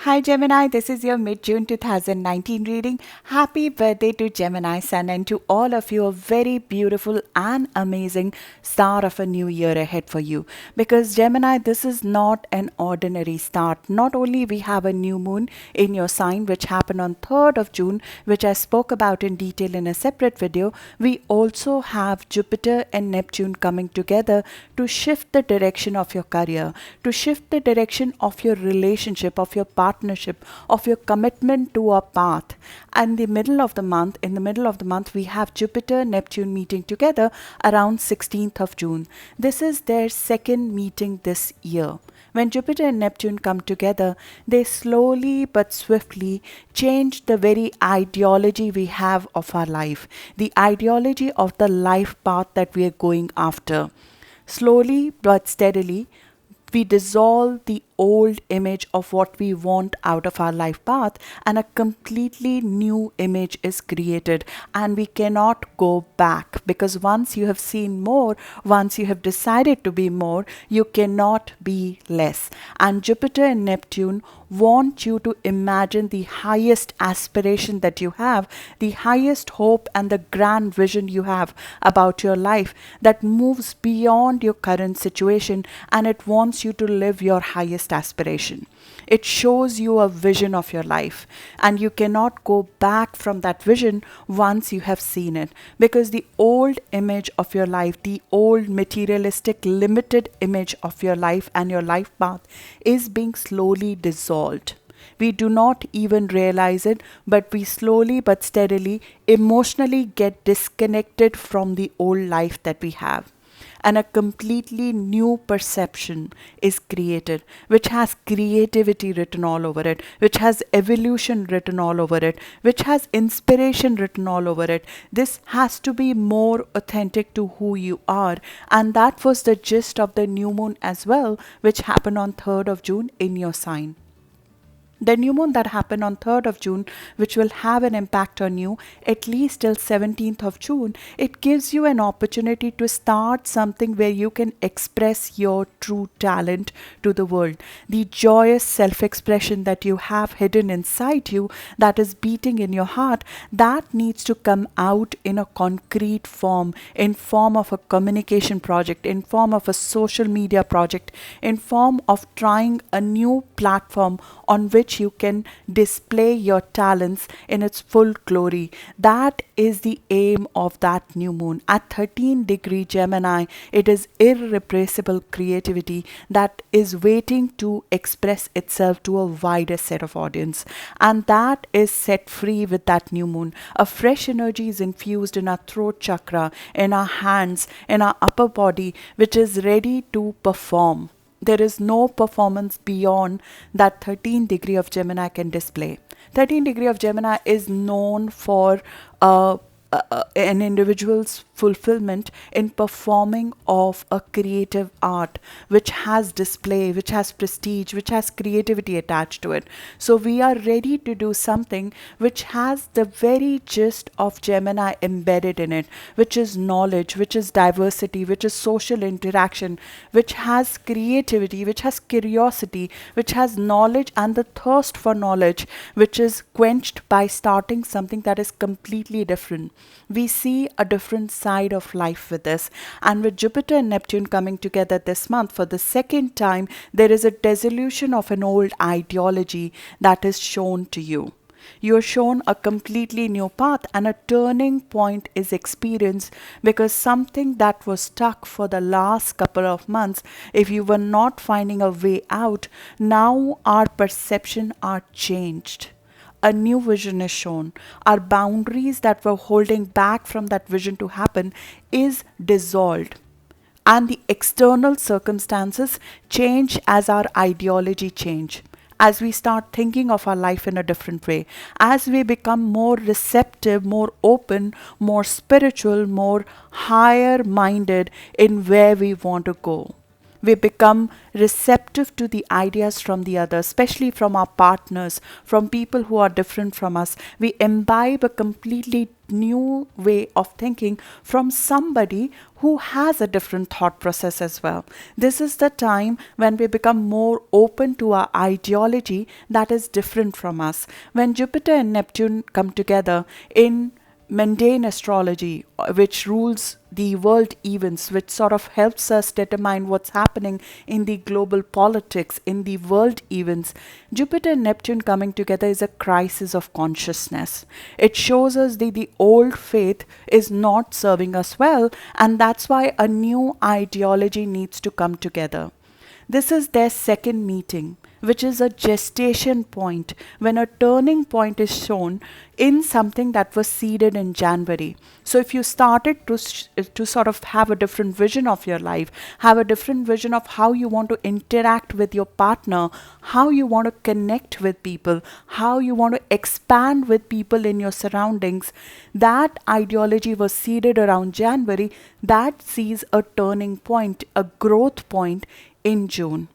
Hi Gemini, this is your mid-June 2019 reading. Happy birthday to Gemini Sun and to all of you, a very beautiful and amazing start of a new year ahead for you. Because Gemini, this is not an ordinary start. Not only we have a new moon in your sign which happened on 3rd of June, which I spoke about in detail in a separate video, we also have Jupiter and Neptune coming together to shift the direction of your career, to shift the direction of your relationship, of your partnership, of your commitment to a path. And in the middle of the month, we have Jupiter, Neptune meeting together around 16th of June. This is their second meeting this year. When Jupiter and Neptune come together, they slowly but swiftly change the very ideology we have of our life, the ideology of the life path that we are going after. Slowly but steadily, we dissolve the old image of what we want out of our life path, and a completely new image is created, and we cannot go back, because once you have seen more, once you have decided to be more, you cannot be less. And Jupiter and Neptune want you to imagine the highest aspiration that you have, the highest hope and the grand vision you have about your life that moves beyond your current situation, and it wants you to live your highest aspiration. It shows you a vision of your life, and you cannot go back from that vision once you have seen it, because the old image of your life, the old materialistic limited image of your life and your life path is being slowly dissolved. We do not even realize it, but we slowly but steadily emotionally get disconnected from the old life that we have. And a completely new perception is created, which has creativity written all over it, which has evolution written all over it, which has inspiration written all over it. This has to be more authentic to who you are. And that was the gist of the new moon as well, which happened on 3rd of June in your sign. The new moon that happened on 3rd of June, which will have an impact on you at least till 17th of June, it gives you an opportunity to start something where you can express your true talent to the world. The joyous self-expression that you have hidden inside you, that is beating in your heart, that needs to come out in a concrete form, in form of a communication project, in form of a social media project, in form of trying a new platform on which you can display your talents in its full glory. That is the aim of that new moon. At 13-degree Gemini, it is irrepressible creativity that is waiting to express itself to a wider set of audience. And that is set free with that new moon. A fresh energy is infused in our throat chakra, in our hands, in our upper body, which is ready to perform. There is no performance beyond that 13 degree of Gemini can display. 13 degree of Gemini is known for an individual's fulfillment in performing of a creative art which has display, which has prestige, which has creativity attached to it. So we are ready to do something which has the very gist of Gemini embedded in it, which is knowledge, which is diversity, which is social interaction, which has creativity, which has curiosity, which has knowledge and the thirst for knowledge, which is quenched by starting something that is completely different. We see a different side of life with this. And with Jupiter and Neptune coming together this month for the second time, there is a dissolution of an old ideology that is shown to you. You are shown a completely new path, and a turning point is experienced, because something that was stuck for the last couple of months, if you were not finding a way out, now our perception are changed. A new vision is shown. Our boundaries that were holding back from that vision to happen is dissolved. And the external circumstances change as our ideology change. As we start thinking of our life in a different way, as we become more receptive, more open, more spiritual, more higher minded in where we want to go. We become receptive to the ideas from the other, especially from our partners, from people who are different from us. We imbibe a completely new way of thinking from somebody who has a different thought process as well. This is the time when we become more open to our ideology that is different from us. When Jupiter and Neptune come together in mundane astrology, which rules the world events, which sort of helps us determine what's happening in the global politics, in the world events, Jupiter and Neptune coming together is a crisis of consciousness. It shows us that the old faith is not serving us well, and that's why a new ideology needs to come together. This is their second meeting, which is a gestation point, when a turning point is shown in something that was seeded in January. So if you started to sort of have a different vision of your life, have a different vision of how you want to interact with your partner, how you want to connect with people, how you want to expand with people in your surroundings, that ideology was seeded around January. That sees a turning point, a growth point in June.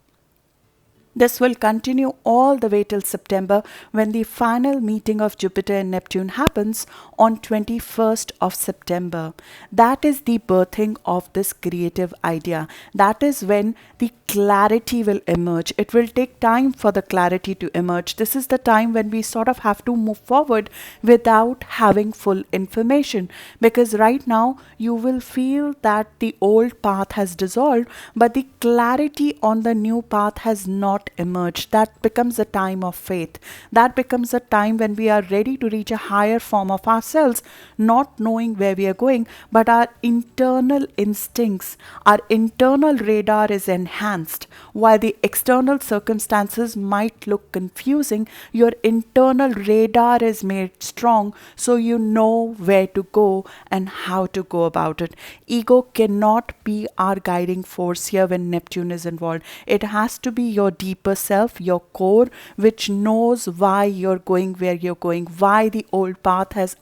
This will continue all the way till September, when the final meeting of Jupiter and Neptune happens on 21st of September. That is the birthing of this creative idea. That is when the clarity will emerge. It will take time for the clarity to emerge. This is the time when we sort of have to move forward without having full information, because right now you will feel that the old path has dissolved, but the clarity on the new path has not emerged. That becomes a time of faith. That becomes a time when we are ready to reach a higher form of ourselves, not knowing where we are going, but our internal instincts, our internal radar is enhanced. While the external circumstances might look confusing, your internal radar is made strong, so you know where to go and how to go about it. Ego cannot be our guiding force here when Neptune is involved. It has to be your deeper self, your core, which knows why you're going where you're going, why the old path has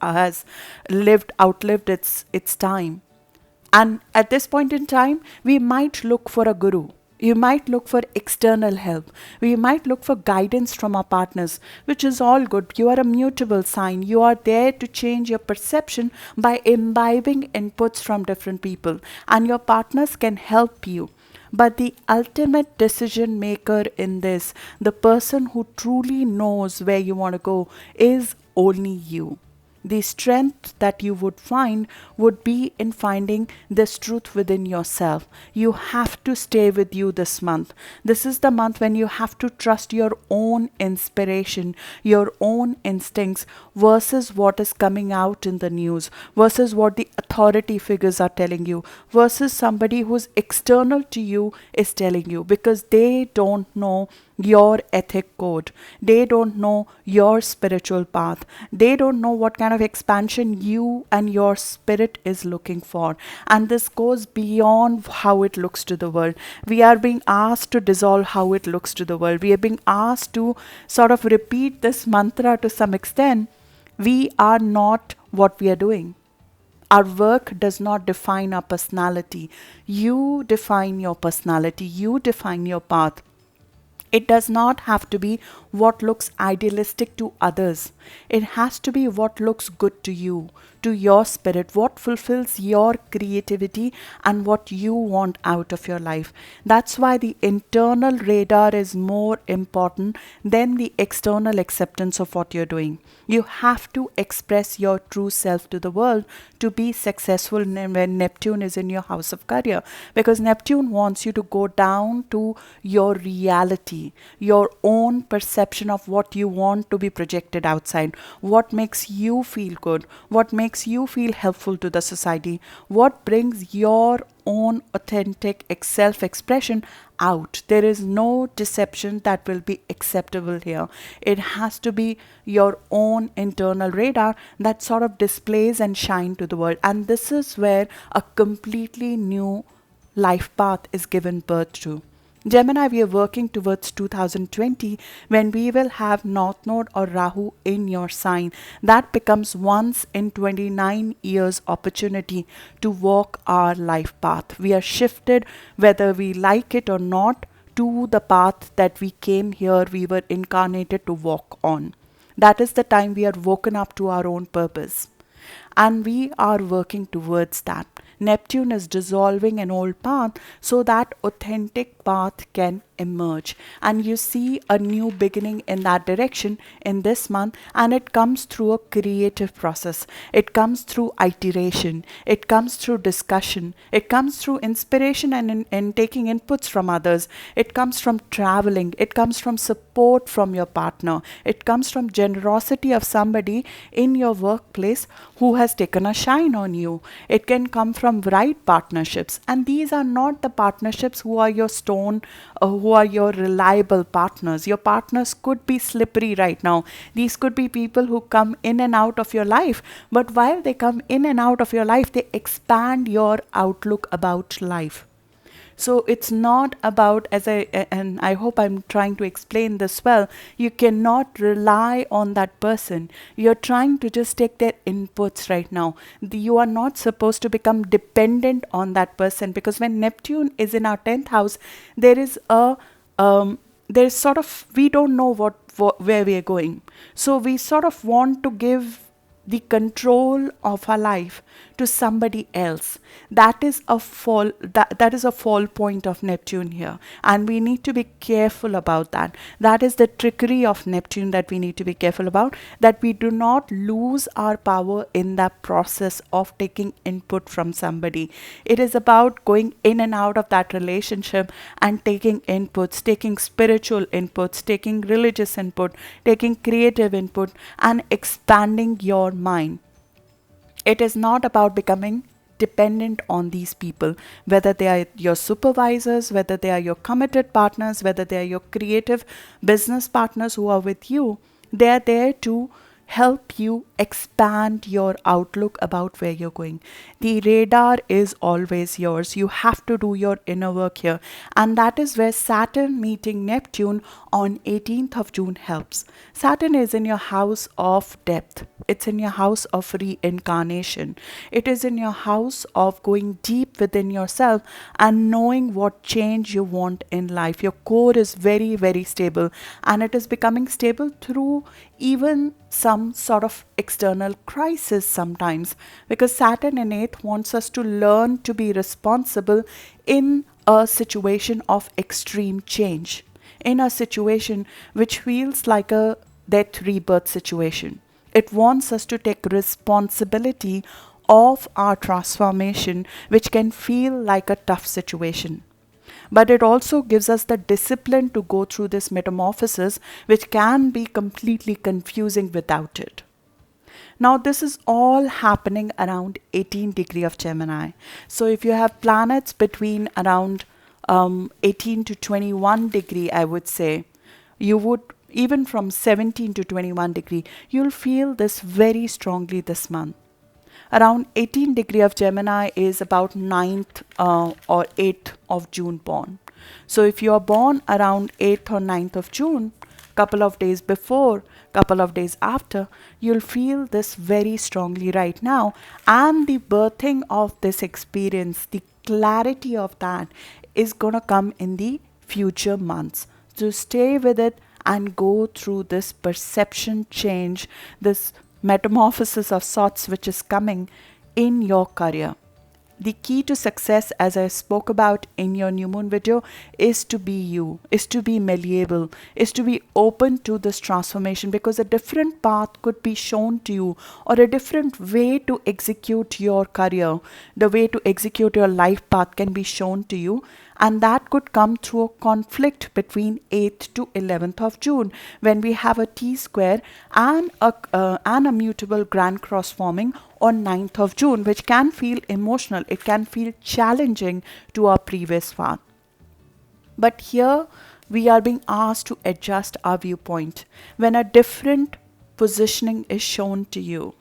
outlived its time. And at this point in time, we might look for a guru. You might look for external help. We might look for guidance from our partners, which is all good. You are a mutable sign. You are there to change your perception by imbibing inputs from different people, and your partners can help you. But the ultimate decision maker in this, the person who truly knows where you want to go, is only you. The strength that you would find would be in finding this truth within yourself. You have to stay with you this month. This is the month when you have to trust your own inspiration, your own instincts, versus what is coming out in the news, versus what the authority figures are telling you, versus somebody who's external to you is telling you, because they don't know your ethic code. They don't know your spiritual path. They don't know what kind of expansion you and your spirit is looking for. And this goes beyond how it looks to the world. We are being asked to dissolve how it looks to the world. We are being asked to sort of repeat this mantra to some extent. We are not what we are doing. Our work does not define our personality. You define your personality. You define your path. It does not have to be what looks idealistic to others. It has to be what looks good to you, to your spirit, what fulfills your creativity and what you want out of your life. That's why the internal radar is more important than the external acceptance of what you're doing. You have to express your true self to the world to be successful when Neptune is in your house of career, because Neptune wants you to go down to your reality, your own perception of what you want to be projected outside, what makes you feel good, what makes you feel helpful to the society, what brings your own authentic self-expression out. There is no deception that will be acceptable here. It has to be your own internal radar that sort of displays and shine to the world. And this is where a completely new life path is given birth to. Gemini, we are working towards 2020 when we will have North Node or Rahu in your sign. That becomes once in 29 years opportunity to walk our life path. We are shifted, whether we like it or not, to the path that we came here, we were incarnated to walk on. That is the time we are woken up to our own purpose. And we are working towards that. Neptune is dissolving an old path so that authentic path can emerge. And you see a new beginning in that direction in this month, and it comes through a creative process. It comes through iteration. It comes through discussion. It comes through inspiration and taking inputs from others. It comes from traveling. It comes from support from your partner. It comes from generosity of somebody in your workplace who has taken a shine on you. It can come from right partnerships, and these are not the partnerships who are your stone, who are your reliable partners. Your partners could be slippery right now. These could be people who come in and out of your life, but while they come in and out of your life, they expand your outlook about life. So it's not about, and I hope I'm trying to explain this well, you cannot rely on that person. You're trying to just take their inputs right now. You are not supposed to become dependent on that person, because when Neptune is in our 10th house, there is there's sort of, we don't know where we are going. So we sort of want to give the control of our life to somebody else. That is a fall point of Neptune here, and we need to be careful about that. That is the trickery of Neptune that we need to be careful about, that we do not lose our power in the process of taking input from somebody. It is about going in and out of that relationship and taking inputs, taking spiritual inputs, taking religious input, taking creative input, and expanding your mind. It is not about becoming dependent on these people, whether they are your supervisors, whether they are your committed partners, whether they are your creative business partners who are with you. They are there to help you expand your outlook about where you're going. The radar is always yours. You have to do your inner work here. And that is where Saturn meeting Neptune on 18th of June helps. Saturn is in your house of depth. It's in your house of reincarnation. It is in your house of going deep within yourself and knowing what change you want in life. Your core is very, very stable, and it is becoming stable through even some sort of external crisis sometimes, because Saturn in 8th wants us to learn to be responsible in a situation of extreme change, in a situation which feels like a death rebirth situation. It wants us to take responsibility of our transformation, which can feel like a tough situation. But it also gives us the discipline to go through this metamorphosis, which can be completely confusing without it. Now, this is all happening around 18 degree of Gemini. So if you have planets between around 18 to 21 degree, I would say, you would, even from 17 to 21 degree, you'll feel this very strongly this month. Around 18 degree of Gemini is about 9th or 8th of June born. So if you are born around 8th or 9th of June, couple of days before, couple of days after, you'll feel this very strongly right now. And the birthing of this experience, the clarity of that is going to come in the future months. So stay with it and go through this perception change, this metamorphosis of sorts which is coming in your career. The key to success, as I spoke about in your new moon video, is to be you, is to be malleable, is to be open to this transformation, because a different path could be shown to you, or a different way to execute your career, the way to execute your life path can be shown to you. And that could come through a conflict between 8th to 11th of June, when we have a T-square and a mutable grand cross forming on 9th of June, which can feel emotional. It can feel challenging to our previous path. But here we are being asked to adjust our viewpoint when a different positioning is shown to you.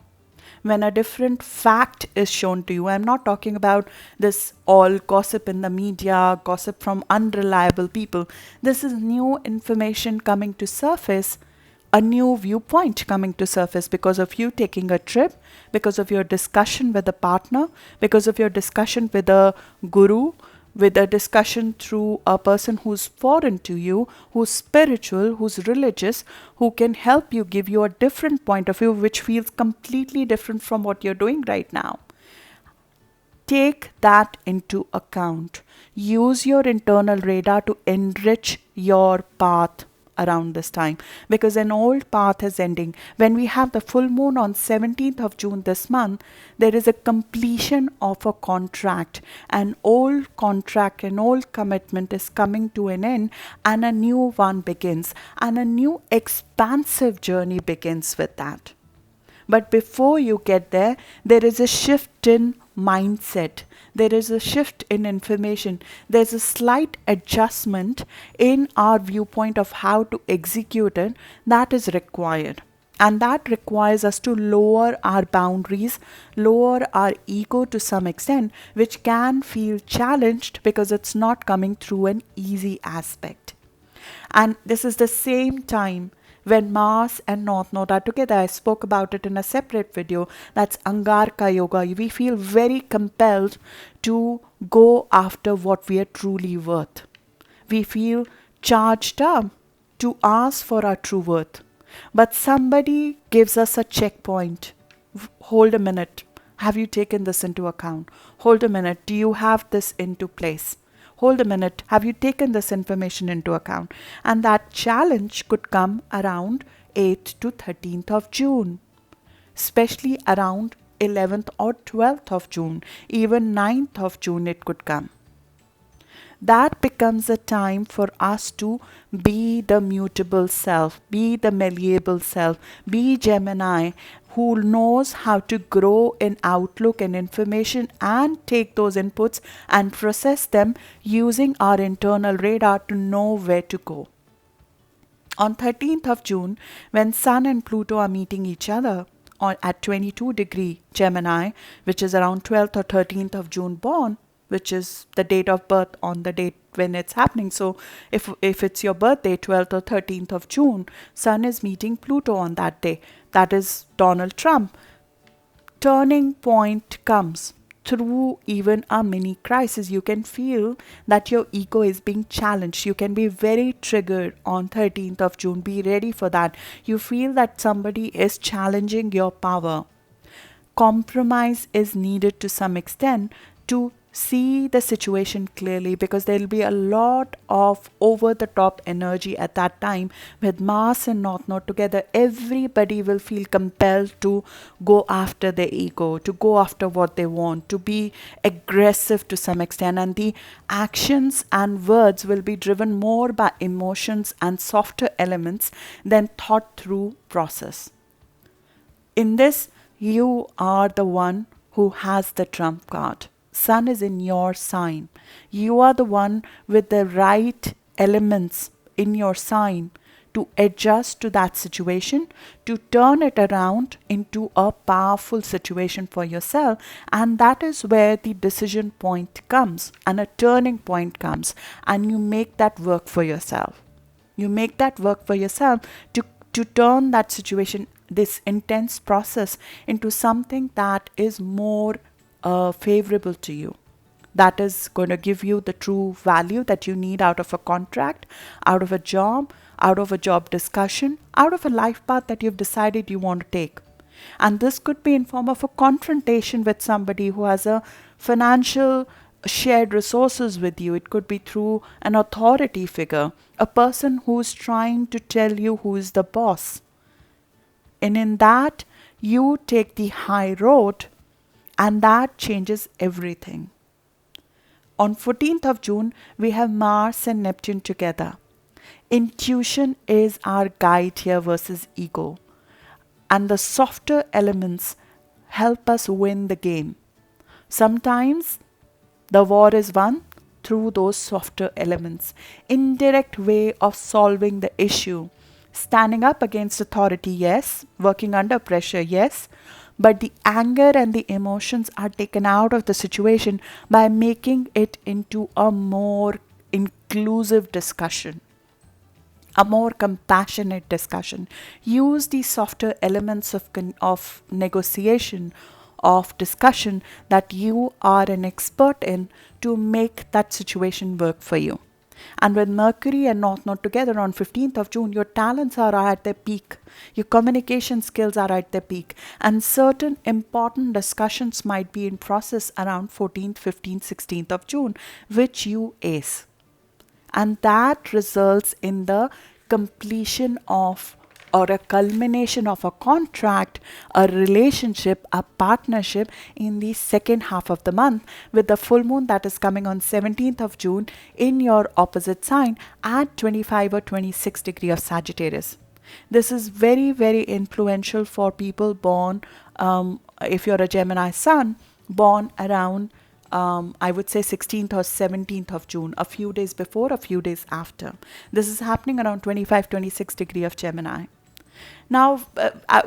when a different fact is shown to you. I'm not talking about this all gossip in the media, gossip from unreliable people. This is new information coming to surface, a new viewpoint coming to surface because of you taking a trip, because of your discussion with a partner, because of your discussion with a guru, with a discussion through a person who's foreign to you, who's spiritual, who's religious, who can help you, give you a different point of view which feels completely different from what you're doing right now. Take that into account. Use your internal radar to enrich your path around this time, because an old path is ending. When we have the full moon on 17th of June this month, there is a completion of a contract. An old contract, an old commitment is coming to an end, and a new one begins, and a new expansive journey begins with that. But before you get there, there is a shift in mindset. There is a shift in information. There's a slight adjustment in our viewpoint of how to execute it that is required. And that requires us to lower our boundaries, lower our ego to some extent, which can feel challenged because it's not coming through an easy aspect. And this is the same time when Mars and North Node are together. I spoke about it in a separate video. That's Angarka Yoga. We feel very compelled to go after what we are truly worth. We feel charged up to ask for our true worth. But somebody gives us a checkpoint. Hold a minute. Have you taken this into account? Hold a minute. Do you have this into place? Hold a minute, have you taken this information into account? And that challenge could come around 8th to 13th of June, especially around 11th or 12th of June, even 9th of June it could come. That becomes a time for us to be the mutable self, be the malleable self, be Gemini, who knows how to grow in outlook and information and take those inputs and process them using our internal radar to know where to go. On 13th of June, when Sun and Pluto are meeting each other at 22 degree Gemini, which is around 12th or 13th of June born, which is the date of birth on the date when it's happening. So if it's your birthday, 12th or 13th of June, Sun is meeting Pluto on that day. That is Donald Trump. Turning point comes through even a mini crisis. You can feel that your ego is being challenged. You can be very triggered on 13th of June. Be ready for that. You feel that somebody is challenging your power. Compromise is needed to some extent to see the situation clearly, because there will be a lot of over the top energy at that time. With Mars and North Node together, everybody will feel compelled to go after their ego, to go after what they want, to be aggressive to some extent, and the actions and words will be driven more by emotions and softer elements than thought through process. In this, you are the one who has the trump card. Sun is in your sign. You are the one with the right elements in your sign to adjust to that situation, to turn it around into a powerful situation for yourself. And that is where the decision point comes and a turning point comes, and you make that work for yourself. You make that work for yourself to turn that situation, this intense process, into something that is more favorable to you, that is going to give you the true value that you need out of a contract, out of a job discussion, out of a life path that you've decided you want to take. And this could be in form of a confrontation with somebody who has a financial shared resources with you. It could be through an authority figure, a person who's trying to tell you who is the boss. And in that, you take the high road, and that changes everything. On 14th of June, we have Mars and Neptune together. Intuition is our guide here versus ego. And the softer elements help us win the game. Sometimes the war is won through those softer elements. Indirect way of solving the issue. Standing up against authority, yes. Working under pressure, yes. but the anger and the emotions are taken out of the situation by making it into a more inclusive discussion, a more compassionate discussion. Use the softer elements of negotiation, of discussion that you are an expert in to make that situation work for you. And with Mercury and North Node together on 15th of June, your talents are at their peak. Your communication skills are at their peak. And certain important discussions might be in process around 14th, 15th, 16th of June, which you ace. And that results in the completion of or a culmination of a contract, a relationship, a partnership in the second half of the month, with the full moon that is coming on 17th of June in your opposite sign at 25 or 26 degree of Sagittarius. This is very, very influential for people born, if you're a Gemini Sun, born around I would say 16th or 17th of June, a few days before, a few days after. This is happening around 25, 26 degree of Gemini. Now,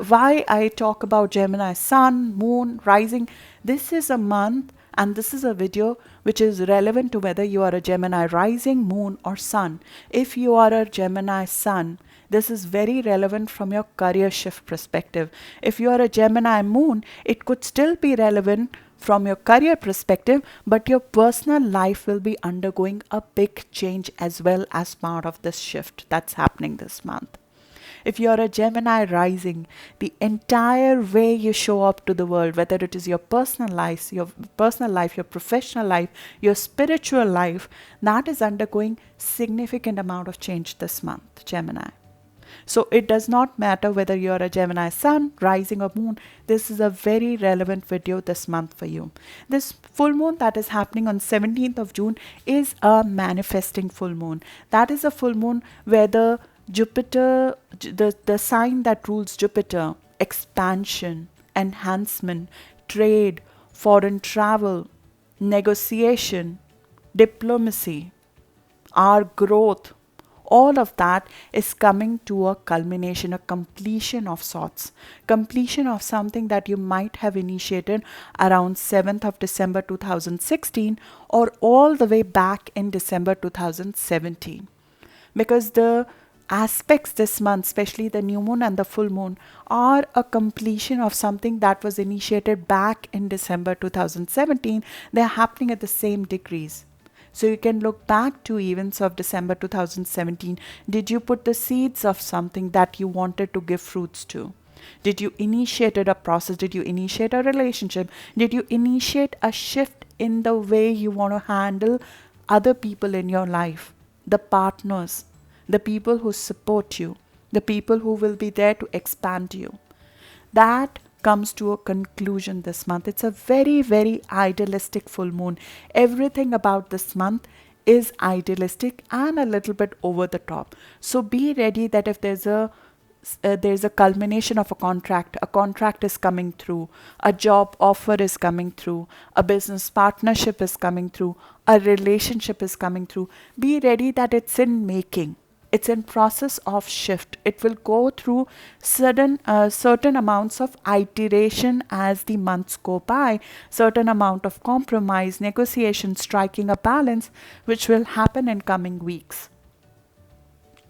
why I talk about Gemini Sun, Moon, Rising, this is a month and this is a video which is relevant to whether you are a Gemini Rising, Moon or Sun. If you are a Gemini Sun, this is very relevant from your career shift perspective. If you are a Gemini Moon, it could still be relevant from your career perspective, but your personal life will be undergoing a big change as well as part of this shift that's happening this month. If you're a Gemini rising, the entire way you show up to the world, whether it is your personal life, your professional life, your spiritual life, that is undergoing significant amount of change this month, Gemini. So it does not matter whether you're a Gemini Sun, Rising or Moon. This is a very relevant video this month for you. This full moon that is happening on 17th of June is a manifesting full moon. That is a full moon where the sign that rules Jupiter, expansion, enhancement, trade, foreign travel, negotiation, diplomacy, our growth, all of that is coming to a culmination, a completion of sorts, completion of something that you might have initiated around 7th of December 2016 or all the way back in December 2017. Because the aspects this month, especially the new moon and the full moon, are a completion of something that was initiated back in December 2017. They're happening at the same degrees. So you can look back to events of December 2017. Did you put the seeds of something that you wanted to give fruits to? Did you initiate a process? Did you initiate a relationship? Did you initiate a shift in the way you want to handle other people in your life? The partners, the people who support you, the people who will be there to expand you. That comes to a conclusion this month. It's a very, very idealistic full moon. Everything about this month is idealistic and a little bit over the top. So be ready that if there's a culmination of a contract is coming through, a job offer is coming through, a business partnership is coming through, a relationship is coming through, be ready that it's in making. It's in process of shift. It will go through certain amounts of iteration as the months go by, certain amount of compromise, negotiation, striking a balance, which will happen in coming weeks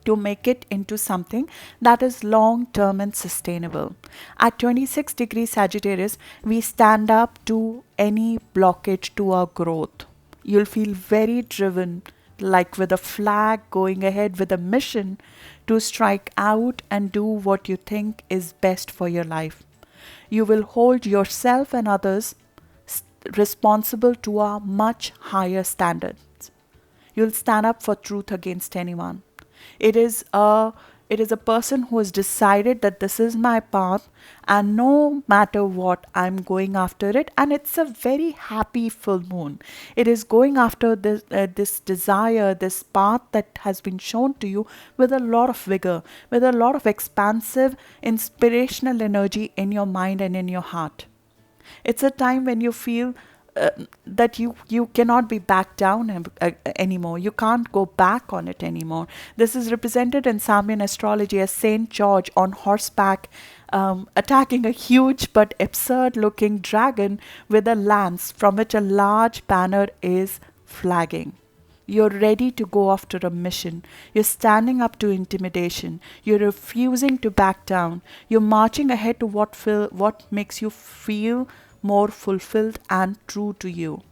to make it into something that is long-term and sustainable. At 26 degrees Sagittarius, we stand up to any blockage to our growth. You'll feel very driven, like with a flag going ahead with a mission to strike out and do what you think is best for your life. You will hold yourself and others responsible to a much higher standards. You'll stand up for truth against anyone. It is a person who has decided that this is my path and no matter what, I'm going after it. And it's a very happy full moon. It is going after this desire, this path that has been shown to you with a lot of vigor, with a lot of expansive, inspirational energy in your mind and in your heart. It's a time when you feel that you cannot be back down anymore. You can't go back on it anymore. This is represented in Samian astrology as Saint George on horseback, attacking a huge but absurd looking dragon with a lance from which a large banner is flagging. You're ready to go after a mission. You're standing up to intimidation. You're refusing to back down. You're marching ahead to what makes you feel more fulfilled and true to you.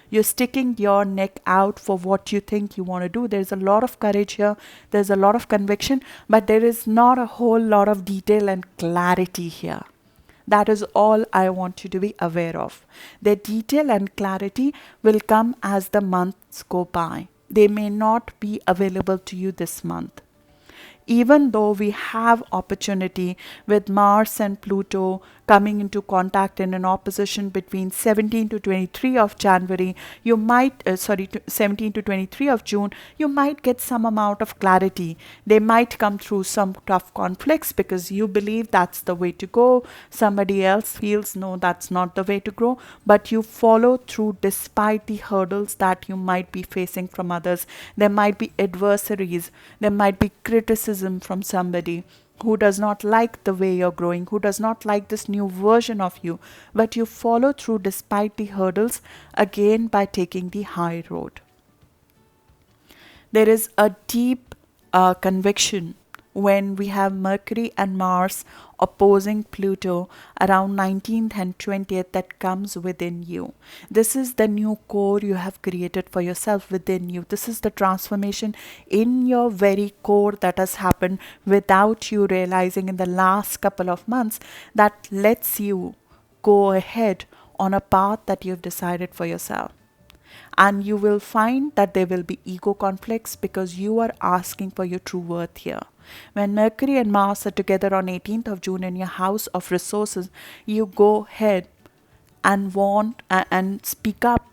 You're sticking your neck out for what you think you want to do. There's a lot of courage here. There's a lot of conviction, but there is not a whole lot of detail and clarity here. That is all I want you to be aware of. The detail and clarity will come as the months go by. They may not be available to you this month. Even though we have opportunity with Mars and Pluto coming into contact in an opposition between 17 to 23 of January, 17 to 23 of June, you might get some amount of clarity. They might come through some tough conflicts because you believe that's the way to go. Somebody else feels, no, that's not the way to go. But you follow through despite the hurdles that you might be facing from others. There might be adversaries. There might be criticism from somebody who does not like the way you're growing, who does not like this new version of you, but you follow through despite the hurdles, again by taking the high road. There is a deep conviction when we have Mercury and Mars opposing Pluto around 19th and 20th that comes within you. This is the new core you have created for yourself within you. This is the transformation in your very core that has happened without you realizing in the last couple of months, that lets you go ahead on a path that you've decided for yourself. And you will find that there will be ego conflicts because you are asking for your true worth here. When Mercury and Mars are together on 18th of June in your house of resources, you go ahead and want and speak up.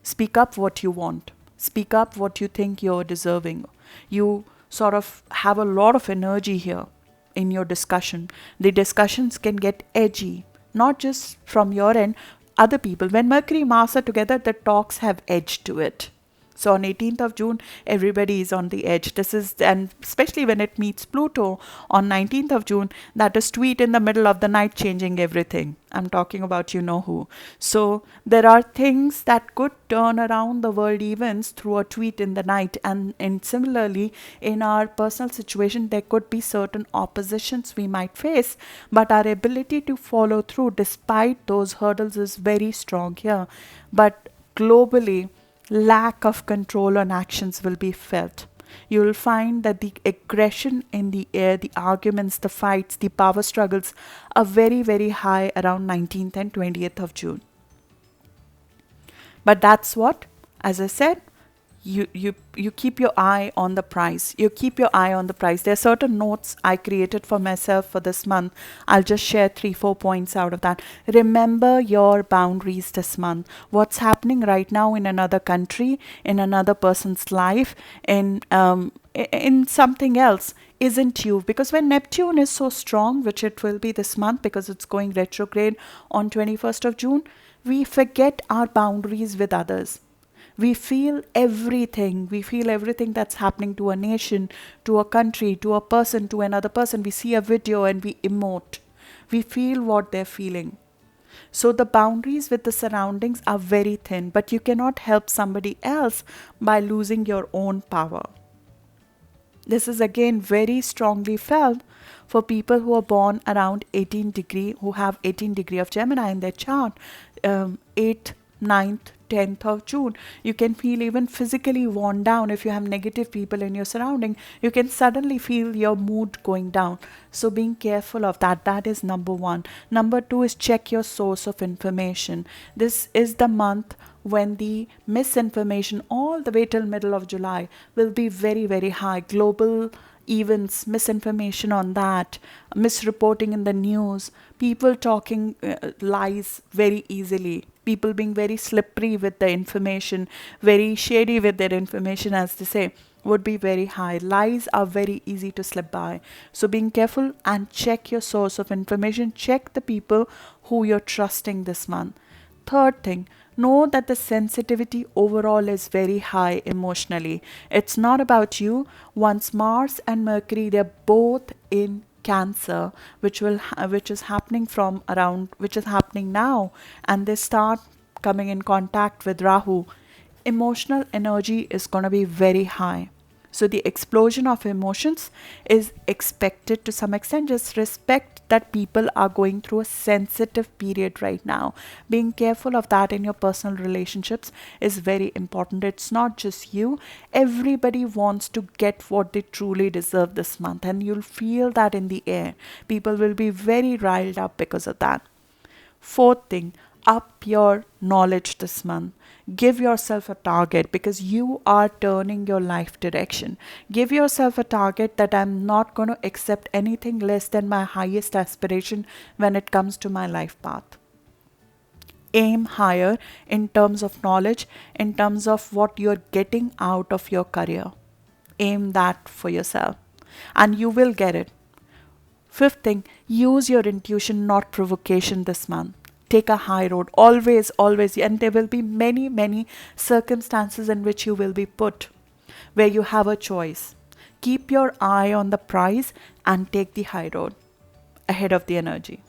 Speak up what you want. Speak up what you think you're deserving. You sort of have a lot of energy here in your discussion. The discussions can get edgy, not just from your end, other people. When Mercury and Mars are together, the talks have edge to it. So on 18th of June, everybody is on the edge. And especially when it meets Pluto on 19th of June, that is tweet in the middle of the night changing everything. I'm talking about you know who. So there are things that could turn around the world events through a tweet in the night. And similarly, in our personal situation, there could be certain oppositions we might face, but our ability to follow through despite those hurdles is very strong here. But globally, lack of control on actions will be felt. You will find that the aggression in the air, the arguments, the fights, the power struggles are very, very high around 19th and 20th of June. But that's what, as I said, you keep your eye on the prize. You keep your eye on the prize. There are certain notes I created for myself for this month. I'll just share 3-4 points out of that. Remember your boundaries this month. What's happening right now in another country, in another person's life, in something else isn't you. Because when Neptune is so strong, which it will be this month because it's going retrograde on 21st of June, we forget our boundaries with others. We feel everything. We feel everything that's happening to a nation, to a country, to a person, to another person. We see a video and we emote. We feel what they're feeling. So the boundaries with the surroundings are very thin, but you cannot help somebody else by losing your own power. This is again very strongly felt for people who are born around 18 degree, who have 18 degree of Gemini in their chart, 8th, 9th, 10th of June. You can feel even physically worn down. If you have negative people in your surrounding, you can suddenly feel your mood going down. So being careful of that. That is number one. Number two is check your source of information. This is the month when the misinformation all the way till middle of July will be very, very high. Global events, misinformation on that, misreporting in the news, people talking lies very easily, people being very slippery with the information, very shady with their information, as they say, would be very high. Lies are very easy to slip by. So being careful and check your source of information. Check the people who you're trusting this month. Third thing, know that the sensitivity overall is very high emotionally. It's not about you. Once Mars and Mercury, they're both in Cancer, which is happening from around, which is happening now, and they start coming in contact with Rahu. Emotional energy is going to be very high. So the explosion of emotions is expected to some extent. Just respect that people are going through a sensitive period right now. Being careful of that in your personal relationships is very important. It's not just you. Everybody wants to get what they truly deserve this month, and you'll feel that in the air. People will be very riled up because of that. Fourth thing, up your knowledge this month. Give yourself a target because you are turning your life direction. Give yourself a target that I'm not going to accept anything less than my highest aspiration when it comes to my life path. Aim higher in terms of knowledge, in terms of what you're getting out of your career. Aim that for yourself, and you will get it. Fifth thing, use your intuition, not provocation this month. Take a high road, always, always. And there will be many, many circumstances in which you will be put where you have a choice. Keep your eye on the prize and take the high road ahead of the energy.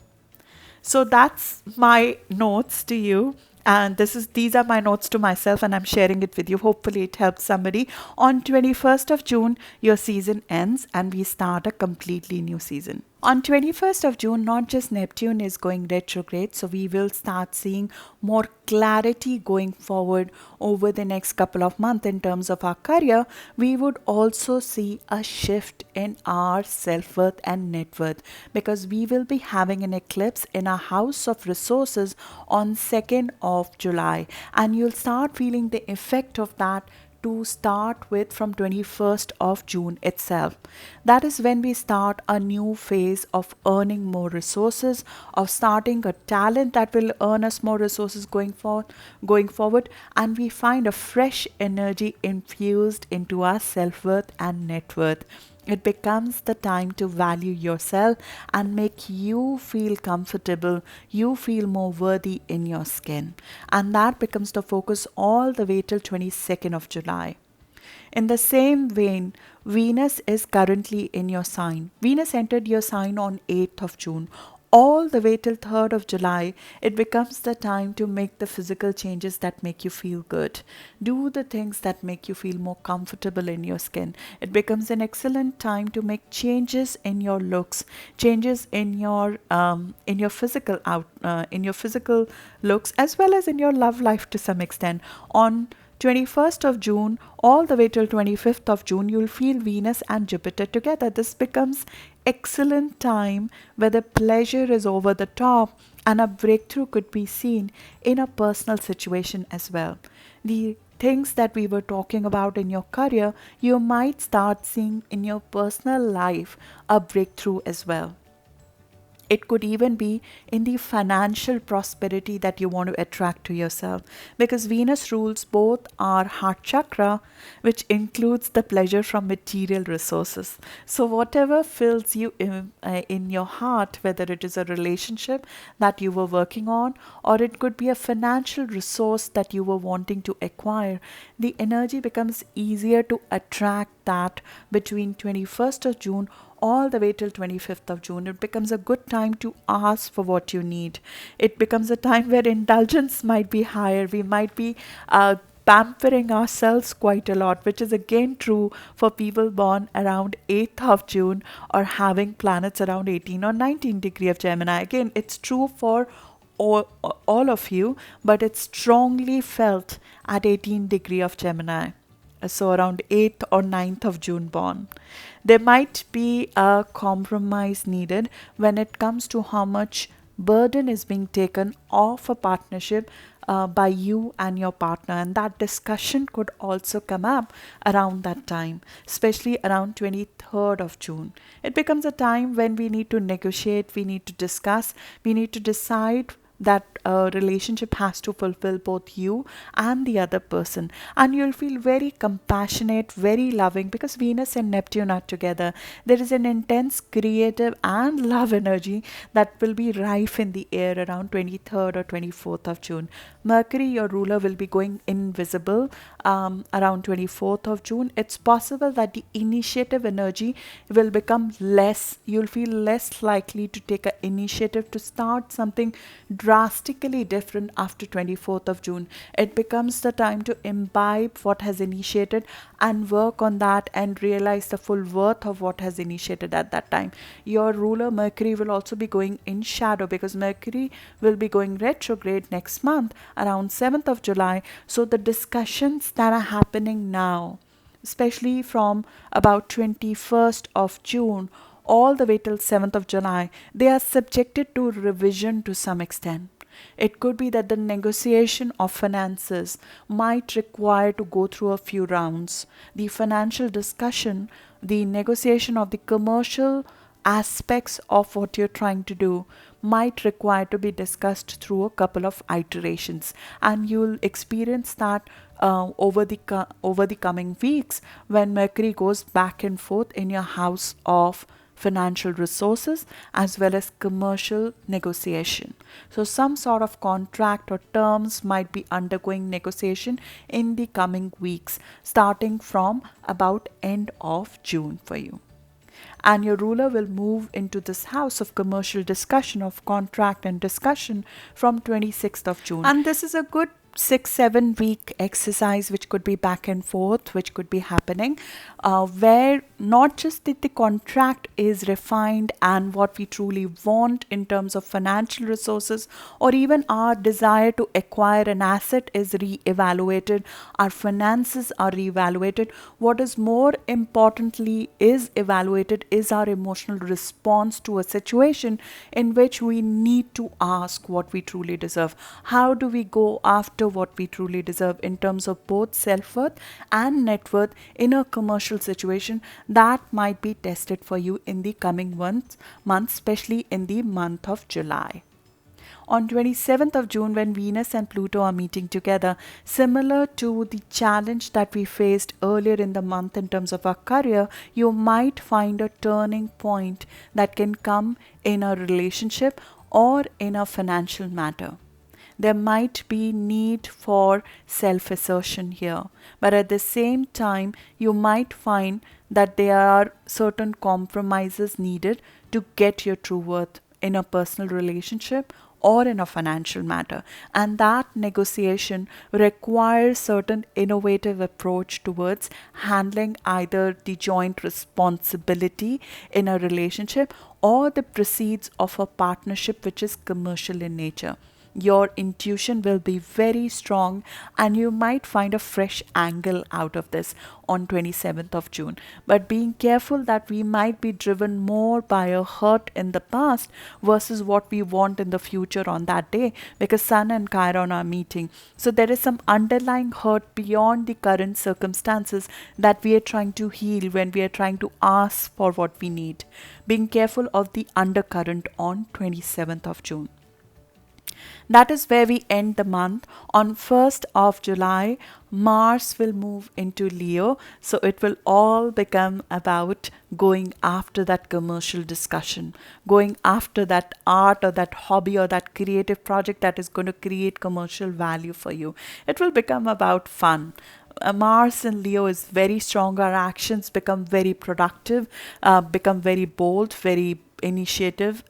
So that's my notes to you. And these are my notes to myself, and I'm sharing it with you. Hopefully it helps somebody. On 21st of June, your season ends and we start a completely new season. On 21st of June, not just Neptune is going retrograde, so we will start seeing more clarity going forward over the next couple of months in terms of our career. We would also see a shift in our self-worth and net worth because we will be having an eclipse in our house of resources on 2nd of July, and you'll start feeling the effect of that to start with from 21st of June itself. That is when we start a new phase of earning more resources, of starting a talent that will earn us more resources going forward, and we find a fresh energy infused into our self-worth and net worth. It becomes the time to value yourself and make you feel comfortable, you feel more worthy in your skin. And that becomes the focus all the way till 22nd of July. In the same vein, Venus is currently in your sign. Venus entered your sign on 8th of June. All the way till 3rd of July, it becomes the time to make the physical changes that make you feel good. Do the things that make you feel more comfortable in your skin. It becomes an excellent time to make changes in your looks, changes in your in your physical looks, as well as in your love life to some extent. On 21st of June all the way till 25th of June, you'll feel Venus and Jupiter together. This becomes excellent time where the pleasure is over the top and a breakthrough could be seen in a personal situation as well. The things that we were talking about in your career, you might start seeing in your personal life a breakthrough as well. It could even be in the financial prosperity that you want to attract to yourself because Venus rules both our heart chakra, which includes the pleasure from material resources. So, whatever fills you in your heart, whether it is a relationship that you were working on or it could be a financial resource that you were wanting to acquire, the energy becomes easier to attract that between 21st of June all the way till 25th of June. It becomes a good time to ask for what you need. It becomes a time where indulgence might be higher. We might be pampering ourselves quite a lot, which is again true for people born around 8th of June or having planets around 18 or 19 degree of Gemini. Again, it's true for all of you, but it's strongly felt at 18 degree of Gemini. So around 8th or 9th of June born. There might be a compromise needed when it comes to how much burden is being taken off a partnership by you and your partner, and that discussion could also come up around that time, especially around 23rd of June. It becomes a time when we need to negotiate, we need to discuss, we need to decide that relationship has to fulfill both you and the other person, and you'll feel very compassionate, very loving, because Venus and Neptune are together. There is an intense creative and love energy that will be rife in the air around 23rd or 24th of June. Mercury, your ruler, will be going invisible around 24th of June. It's possible that the initiative energy will become less. You'll feel less likely to take an initiative to start something drastically different after 24th of June. It becomes the time to imbibe what has initiated and work on that and realize the full worth of what has initiated at that time. Your ruler Mercury will also be going in shadow, because Mercury will be going retrograde next month around 7th of July. So the discussions that are happening now, especially from about 21st of June all the way till 7th of July, they are subjected to revision to some extent. It could be that the negotiation of finances might require to go through a few rounds. The financial discussion, the negotiation of the commercial aspects of what you're trying to do might require to be discussed through a couple of iterations, and you'll experience that over the coming weeks when Mercury goes back and forth in your house of financial resources as well as commercial negotiation. So some sort of contract or terms might be undergoing negotiation in the coming weeks, starting from about end of June for you. And your ruler will move into this house of commercial discussion, of contract and discussion, from 26th of June. And this is a good 6-7 week exercise which could be back and forth, which could be happening, where not just that the contract is refined and what we truly want in terms of financial resources, or even our desire to acquire an asset is re-evaluated, our finances are re-evaluated. What is more importantly is evaluated is our emotional response to a situation in which we need to ask what we truly deserve. How do we go after what we truly deserve in terms of both self-worth and net worth in a commercial situation? That might be tested for you in the coming months, especially in the month of July. On 27th of June, when Venus and Pluto are meeting together, similar to the challenge that we faced earlier in the month in terms of our career, you might find a turning point that can come in a relationship or in a financial matter. There might be need for self-assertion here, but at the same time, you might find that there are certain compromises needed to get your true worth in a personal relationship or in a financial matter, and that negotiation requires certain innovative approach towards handling either the joint responsibility in a relationship or the proceeds of a partnership which is commercial in nature. Your intuition will be very strong and you might find a fresh angle out of this on 27th of June. But being careful that we might be driven more by a hurt in the past versus what we want in the future on that day, because Sun and Chiron are meeting. So there is some underlying hurt beyond the current circumstances that we are trying to heal when we are trying to ask for what we need. Being careful of the undercurrent on 27th of June. That is where we end the month. On 1st of July, Mars will move into Leo. So it will all become about going after that commercial discussion, going after that art or that hobby or that creative project that is going to create commercial value for you. It will become about fun. Mars in Leo is very strong. Our actions become very productive, become very bold, very initiative.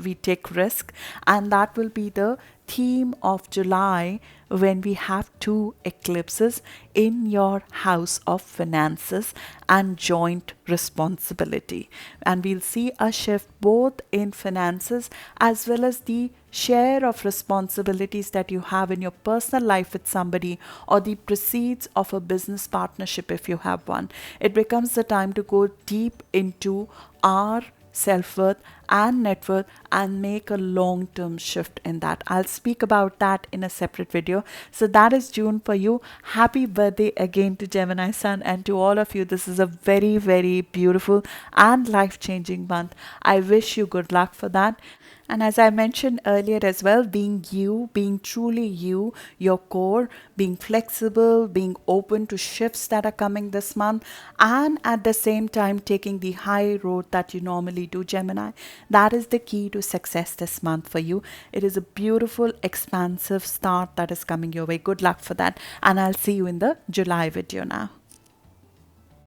We take risk, and that will be the theme of July when we have two eclipses in your house of finances and joint responsibility. And we'll see a shift both in finances as well as the share of responsibilities that you have in your personal life with somebody, or the proceeds of a business partnership if you have one. It becomes the time to go deep into our self-worth and net worth and make a long term shift in that. I'll speak about that in a separate video. So that is June for you. Happy birthday again to Gemini Sun, and to all of you, this is a very, very beautiful and life changing month. I wish you good luck for that. And as I mentioned earlier as well, being you, being truly you, your core, being flexible, being open to shifts that are coming this month, and at the same time taking the high road that you normally do, Gemini. That is the key to success this month for you. It is a beautiful, expansive start that is coming your way. Good luck for that. And I'll see you in the July video now.